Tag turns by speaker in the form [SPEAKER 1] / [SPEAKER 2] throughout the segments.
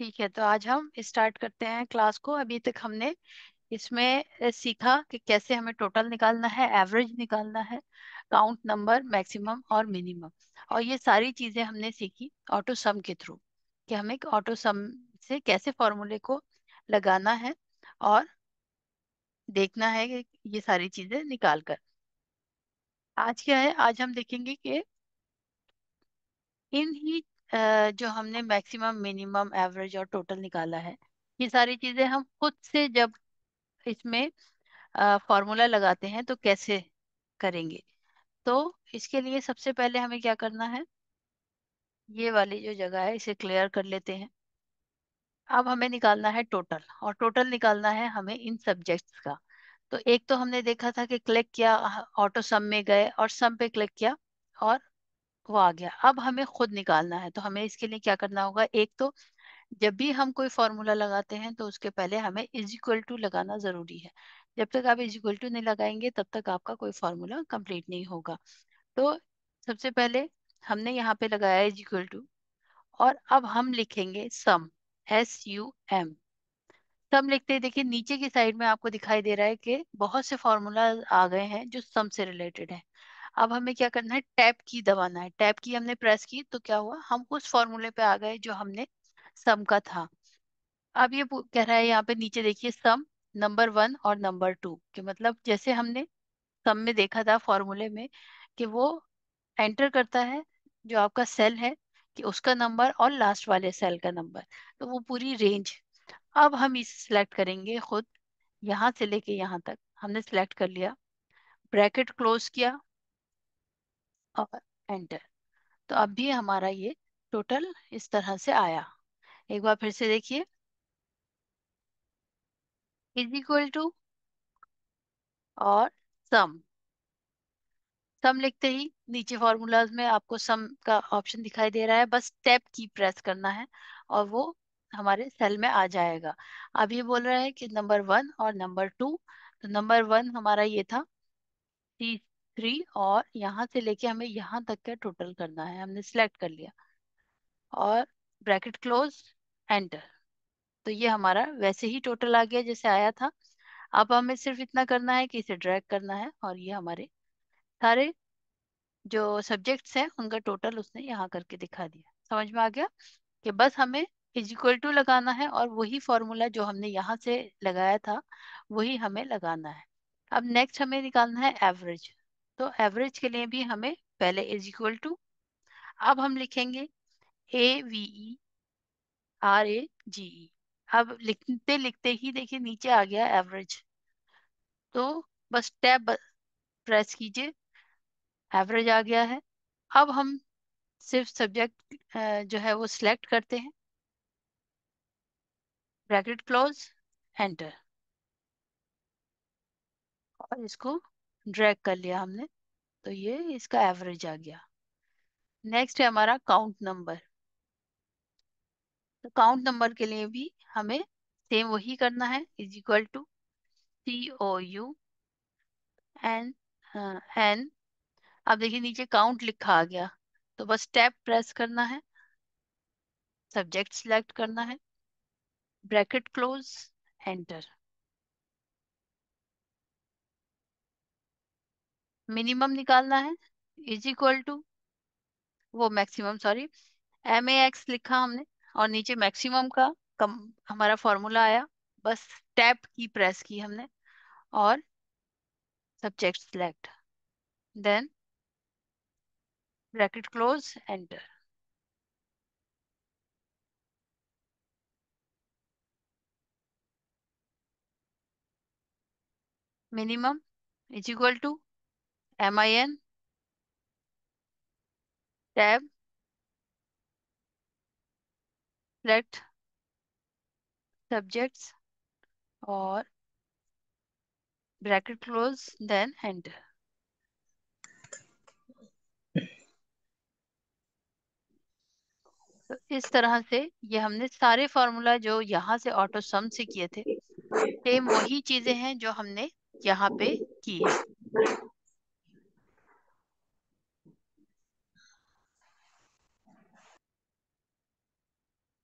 [SPEAKER 1] ठीक है, तो आज हम स्टार्ट करते हैं क्लास को। अभी तक हमने इसमें सीखा कि कैसे हमें टोटल निकालना है, एवरेज निकालना है, काउंट नंबर, मैक्सिमम और मिनिमम। और ये सारी चीजें हमने सीखी ऑटो सम के थ्रू, कि हमें ऑटो सम से कैसे फॉर्मूले को लगाना है और देखना है कि ये सारी चीजें निकाल कर। आज क्या है, आज हम देखेंगे कि इन ही जो हमने मैक्सिमम, मिनिमम, एवरेज और टोटल निकाला है, ये सारी चीजें हम खुद से जब इसमें फॉर्मूला लगाते हैं तो कैसे करेंगे। तो इसके लिए सबसे पहले हमें क्या करना है, ये वाली जो जगह है इसे क्लियर कर लेते हैं। अब हमें निकालना है टोटल, और टोटल निकालना है हमें इन सब्जेक्ट्स का। तो एक तो हमने देखा था कि क्लिक किया, ऑटो सम में गए और सम पे क्लिक किया और वो आ गया। अब हमें खुद निकालना है, तो हमें इसके लिए क्या करना होगा। एक तो जब भी हम कोई फॉर्मूला लगाते हैं तो उसके पहले हमें इज इक्वल टू लगाना जरूरी है। जब तक आप इज इक्वल टू नहीं लगाएंगे तब तक आपका कोई फॉर्मूला कंप्लीट नहीं होगा। तो सबसे पहले हमने यहाँ पे लगाया इज इक्वल टू, और अब हम लिखेंगे सम, SUM। सम लिखते ही देखिए नीचे की साइड में आपको दिखाई दे रहा है कि बहुत से फॉर्मूला आ गए हैं जो सम से रिलेटेड है। अब हमें क्या करना है, टैब की दबाना है। टैब की हमने प्रेस की तो क्या हुआ, हम उस फॉर्मूले पे आ गए जो हमने सम का था। अब ये कह रहा है यहाँ पे नीचे देखिए, सम नंबर 1 और नंबर 2 के मतलब जैसे हमने सम में देखा था फॉर्मूले में कि वो एंटर करता है जो आपका सेल है कि उसका नंबर और लास्ट वाले सेल का नंबर, तो वो पूरी रेंज। अब हम इसे सिलेक्ट करेंगे खुद, यहाँ से लेके यहाँ तक हमने सिलेक्ट कर लिया, ब्रैकेट क्लोज किया और एंटर। तो अब भी हमारा ये टोटल इस तरह से आया। एक बार फिर से देखिए, इज इक्वल टू और सम। सम लिखते ही नीचे फॉर्मूलाज में आपको सम का ऑप्शन दिखाई दे रहा है, बस टैब की प्रेस करना है और वो हमारे सेल में आ जाएगा। अब ये बोल रहा है कि नंबर 1 और नंबर 2। तो नंबर 1 हमारा ये था C3, और यहाँ से लेके हमें यहाँ तक का टोटल करना है, हमने सिलेक्ट कर लिया और ब्रैकेट क्लोज, एंटर। तो ये हमारा वैसे ही टोटल आ गया जैसे आया था। अब हमें सिर्फ इतना करना है कि इसे ड्रैग करना है और ये हमारे सारे जो सब्जेक्ट्स हैं उनका टोटल उसने यहाँ करके दिखा दिया। समझ में आ गया कि बस हमें इज इक्वल टू लगाना है और वही फॉर्मूला जो हमने यहाँ से लगाया था वही हमें लगाना है। अब नेक्स्ट हमें निकालना है एवरेज। तो एवरेज के लिए भी हमें पहले इज इक्वल टू, अब हम लिखेंगे AVERAGE। अब लिखते लिखते ही देखिए नीचे आ गया एवरेज, तो बस टैब प्रेस कीजिए, एवरेज आ गया है। अब हम सिर्फ सब्जेक्ट जो है वो सिलेक्ट करते हैं, ब्रैकेट क्लोज, एंटर, और इसको ड्रैग कर लिया हमने। तो ये इसका एवरेज आ गया। नेक्स्ट है हमारा काउंट नंबर। तो काउंट नंबर के लिए भी हमें सेम वही करना है, इज इक्वल टू COUNN। अब देखिए नीचे काउंट लिखा आ गया, तो बस टैब प्रेस करना है, सब्जेक्ट सिलेक्ट करना है, ब्रैकेट क्लोज, एंटर। मिनिमम निकालना है, इज इक्वल टू, वो मैक्सिमम सॉरी, MAX लिखा हमने और नीचे मैक्सिमम का कम हमारा फॉर्मूला आया। बस टैब की प्रेस की हमने और subject select, then bracket close, enter. Minimum is equal to MIN, tab, select subjects और ब्रैकेट क्लोज, देन एंटर। तो इस तरह से ये हमने सारे फॉर्मूला जो यहाँ से ऑटो सम से किए थे, सेम वही चीजें हैं जो हमने यहाँ पे की है।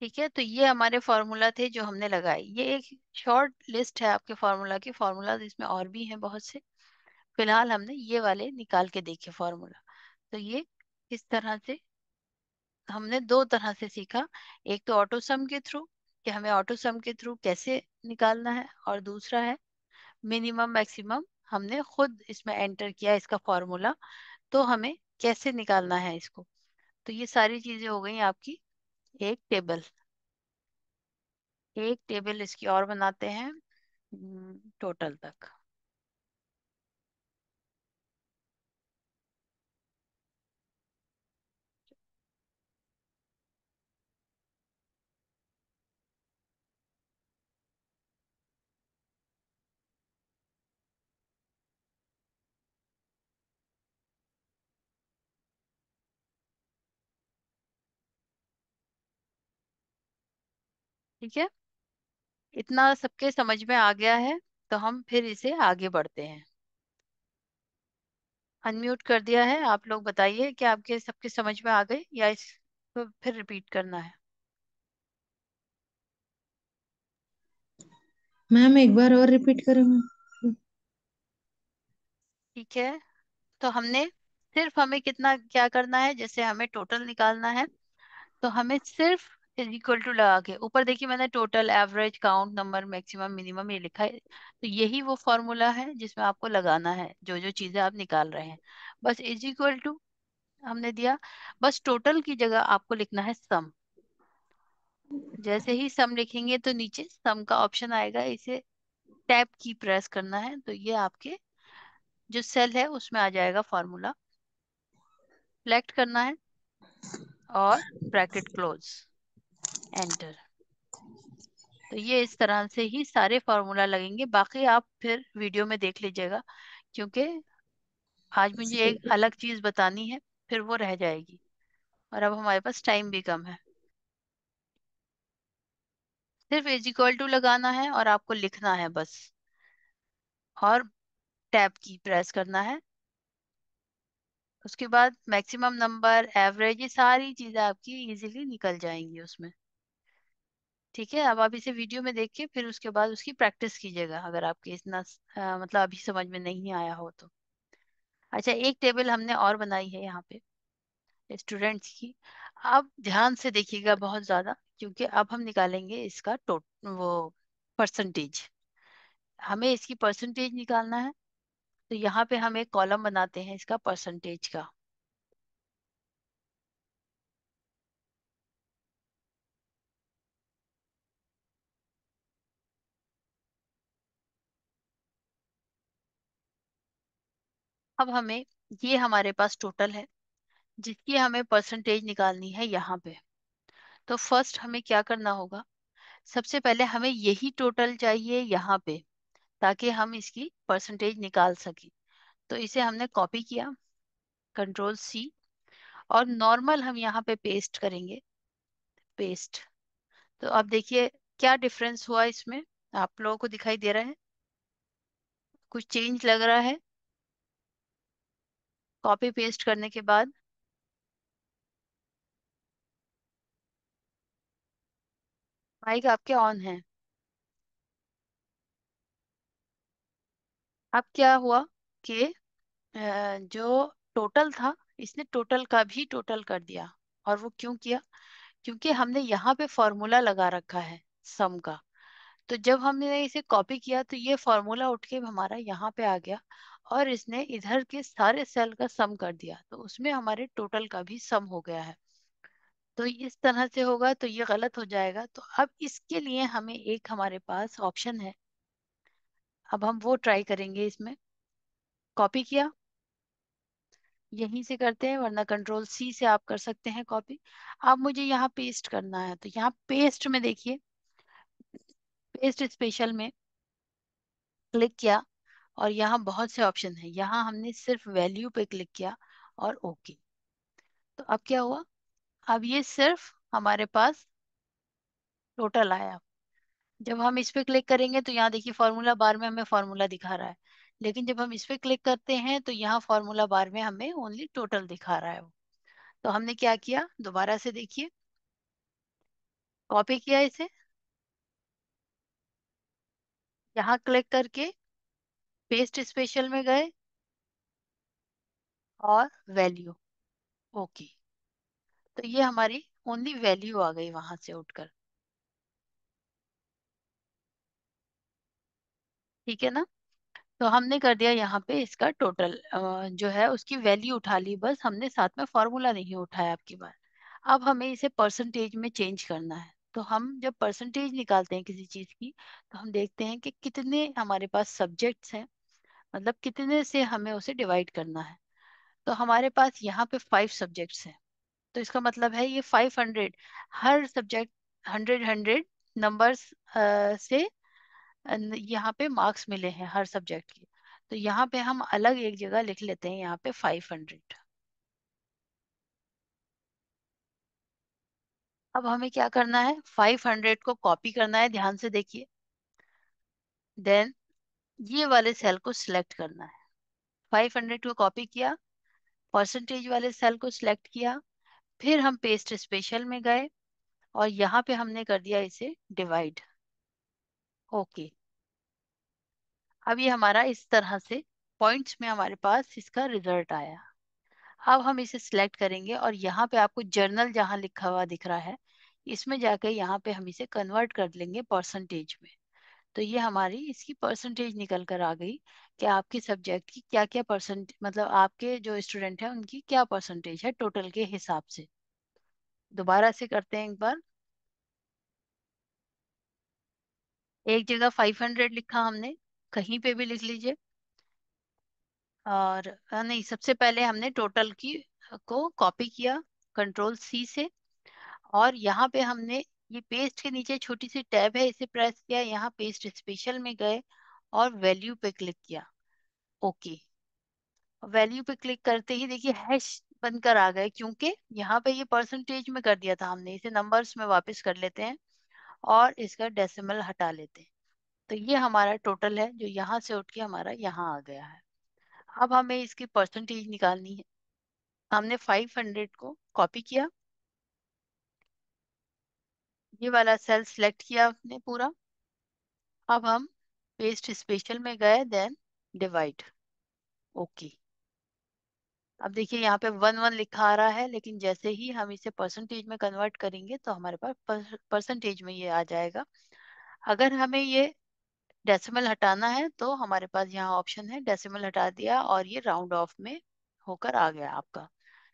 [SPEAKER 1] ठीक है, तो ये हमारे फॉर्मूला थे जो हमने लगाए। ये एक शॉर्ट लिस्ट है आपके फॉर्मूला की, फॉर्मूला इसमें और भी हैं बहुत से। फिलहाल हमने ये वाले निकाल के देखे फॉर्मूला। तो ये इस तरह से हमने दो तरह से सीखा। एक तो ऑटो सम के थ्रू, कि हमें ऑटो सम के थ्रू कैसे निकालना है, और दूसरा है मिनिमम मैक्सिमम, हमने खुद इसमें एंटर किया इसका फॉर्मूला, तो हमें कैसे निकालना है इसको। तो ये सारी चीजें हो गई आपकी एक टेबल। एक टेबल इसकी और बनाते हैं टोटल तक। ठीक है, इतना सबके समझ में आ गया है, तो हम फिर इसे आगे बढ़ते हैं। अनम्यूट कर दिया है, आप लोग बताइए कि आपके सबके समझ में आ गए या इसको फिर रिपीट करना है।
[SPEAKER 2] मैम एक बार और रिपीट करें मैम।
[SPEAKER 1] ठीक है, तो हमने सिर्फ हमें कितना क्या करना है, जैसे हमें टोटल निकालना है, तो हमें सिर्फ इज इक्वल टू लगा के, ऊपर देखिए मैंने total average count number maximum minimum ये लिखा है, तो यही वो फॉर्मूला है जिसमें आपको लगाना है जो जो चीजें आप निकाल रहे हैं। बस इज इक्वल टू हमने दिया, बस टोटल की जगह आपको लिखना है सम। जैसे ही सम लिखेंगे तो नीचे सम का ऑप्शन आएगा, इसे टैब की प्रेस करना है, तो ये आपके जो सेल है उसमें आ जाएगा फॉर्मूला। सिलेक्ट करना है और ब्रैकेट क्लोज, एंटर। तो ये इस तरह से ही सारे फॉर्मूला लगेंगे, बाकी आप फिर वीडियो में देख लीजिएगा, क्योंकि आज मुझे एक अलग चीज बतानी है, फिर वो रह जाएगी, और अब हमारे पास टाइम भी कम है। सिर्फ इज इक्वल टू लगाना है और आपको लिखना है बस, और टैब की प्रेस करना है। उसके बाद मैक्सिमम नंबर, एवरेज, ये सारी चीजें आपकी इजीली निकल जाएंगी उसमें। ठीक है, अब आप इसे वीडियो में देख के फिर उसके बाद उसकी प्रैक्टिस कीजिएगा, अगर आपके इतना मतलब अभी समझ में नहीं आया हो तो। अच्छा, एक टेबल हमने और बनाई है यहाँ पे स्टूडेंट्स की। अब ध्यान से देखिएगा बहुत ज्यादा, क्योंकि अब हम निकालेंगे इसका वो परसेंटेज। हमें इसकी परसेंटेज निकालना है, तो यहाँ पे हम एक कॉलम बनाते हैं इसका परसेंटेज का। अब हमें, ये हमारे पास टोटल है जिसकी हमें परसेंटेज निकालनी है यहाँ पे। तो फर्स्ट हमें क्या करना होगा, सबसे पहले हमें यही टोटल चाहिए यहाँ पे, ताकि हम इसकी परसेंटेज निकाल सकें। तो इसे हमने कॉपी किया, कंट्रोल C, और नॉर्मल हम यहाँ पे पेस्ट करेंगे, पेस्ट। तो अब देखिए क्या डिफरेंस हुआ इसमें, आप लोगों को दिखाई दे रहा है, कुछ चेंज लग रहा है कॉपी पेस्ट करने के बाद। माइक आपके ऑन है। अब क्या हुआ कि जो टोटल था, इसने टोटल का भी टोटल कर दिया। और वो क्यों किया, क्योंकि हमने यहाँ पे फॉर्मूला लगा रखा है सम का। तो जब हमने इसे कॉपी किया तो ये फॉर्मूला उठ के हमारा यहाँ पे आ गया, और इसने इधर के सारे सेल का सम कर दिया, तो उसमें हमारे टोटल का भी सम हो गया है। तो इस तरह से होगा तो ये गलत हो जाएगा, तो अब इसके लिए हमें एक हमारे पास ऑप्शन है, अब हम वो ट्राई करेंगे इसमें। कॉपी किया, यहीं से करते हैं, वरना कंट्रोल C से आप कर सकते हैं कॉपी। अब मुझे यहाँ पेस्ट करना है, तो यहाँ पेस्ट में देखिए, पेस्ट स्पेशल में क्लिक किया, और यहाँ बहुत से ऑप्शन है, यहाँ हमने सिर्फ वैल्यू पे क्लिक किया और ओके। तो अब क्या हुआ, अब ये सिर्फ हमारे पास टोटल आया। जब हम इस पे क्लिक करेंगे तो यहाँ देखिए फॉर्मूला बार में हमें फॉर्मूला दिखा रहा है, लेकिन जब हम इस पे क्लिक करते हैं तो यहाँ फॉर्मूला बार में हमें ओनली टोटल दिखा रहा है वो। तो हमने क्या किया, दोबारा से देखिए, कॉपी किया इसे, यहाँ क्लिक करके पेस्ट स्पेशल में गए और वैल्यू। ओके। तो ये हमारी ओनली वैल्यू आ गई वहां से उठकर। ठीक है ना। तो हमने कर दिया यहाँ पे इसका टोटल जो है उसकी वैल्यू उठा ली, बस हमने साथ में फॉर्मूला नहीं उठाया आपकी बार। अब हमें इसे परसेंटेज में चेंज करना है। तो हम जब परसेंटेज निकालते हैं किसी चीज की, तो हम देखते हैं कि कितने हमारे पास सब्जेक्ट्स हैं, मतलब कितने से हमें उसे डिवाइड करना है। तो हमारे पास यहाँ पे 5 सब्जेक्ट्स हैं। तो इसका मतलब है ये 500, हर सब्जेक्ट 100 100 नंबर्स से यहाँ पे मार्क्स मिले हैं हर सब्जेक्ट के। तो यहाँ पे हम अलग एक जगह लिख लेते हैं, यहाँ पे 500। अब हमें क्या करना है, 500 को कॉपी करना है, ध्यान से देखिए। देन ये वाले सेल को सिलेक्ट करना है। 500 को कॉपी किया, परसेंटेज वाले सेल को सिलेक्ट किया, फिर हम पेस्ट स्पेशल में गए और यहाँ पे हमने कर दिया इसे डिवाइड। ओके। अब ये हमारा इस तरह से पॉइंट्स में हमारे पास इसका रिजल्ट आया। अब हम इसे सिलेक्ट करेंगे और यहाँ पे आपको जर्नल जहाँ लिखा हुआ दिख रहा है, इसमें जाकर यहाँ पे हम इसे कन्वर्ट कर लेंगे परसेंटेज में। तो ये हमारी इसकी परसेंटेज निकल कर आ गई कि आपके सब्जेक्ट की क्या क्या परसेंट, मतलब आपके जो स्टूडेंट हैं उनकी क्या परसेंटेज है टोटल के हिसाब से। दोबारा से करते हैं एक बार। एक जगह 500 लिखा हमने, कहीं पे भी लिख लीजिए। और नहीं, सबसे पहले हमने टोटल की को कॉपी किया कंट्रोल C से। और यहाँ पे हमने ये पेस्ट के नीचे छोटी सी टैब है, इसे प्रेस किया, यहाँ पेस्ट स्पेशल में गए और वैल्यू पे क्लिक किया। ओके। वैल्यू पे क्लिक करते ही देखिए हैश बनकर आ गए, क्योंकि यहाँ पे ये परसेंटेज में कर दिया था हमने, इसे नंबर्स में वापस कर लेते हैं और इसका डेसिमल हटा लेते हैं। तो ये हमारा टोटल है जो यहाँ से उठ के हमारा यहाँ आ गया है। अब हमें इसकी परसेंटेज निकालनी है। हमने 500 को कॉपी किया, ये वाला सेल सिलेक्ट किया आपने पूरा। अब हम पेस्ट स्पेशल में गए, देन डिवाइड। ओके। अब देखिए यहाँ पे 1 1 लिखा आ रहा है, लेकिन जैसे ही हम इसे परसेंटेज में कन्वर्ट करेंगे तो हमारे पास परसेंटेज में ये आ जाएगा। अगर हमें ये डेसिमल हटाना है तो हमारे पास यहाँ ऑप्शन है, डेसिमल हटा दिया और ये राउंड ऑफ में होकर आ गया आपका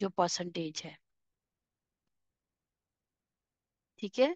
[SPEAKER 1] जो परसेंटेज है। ठीक है।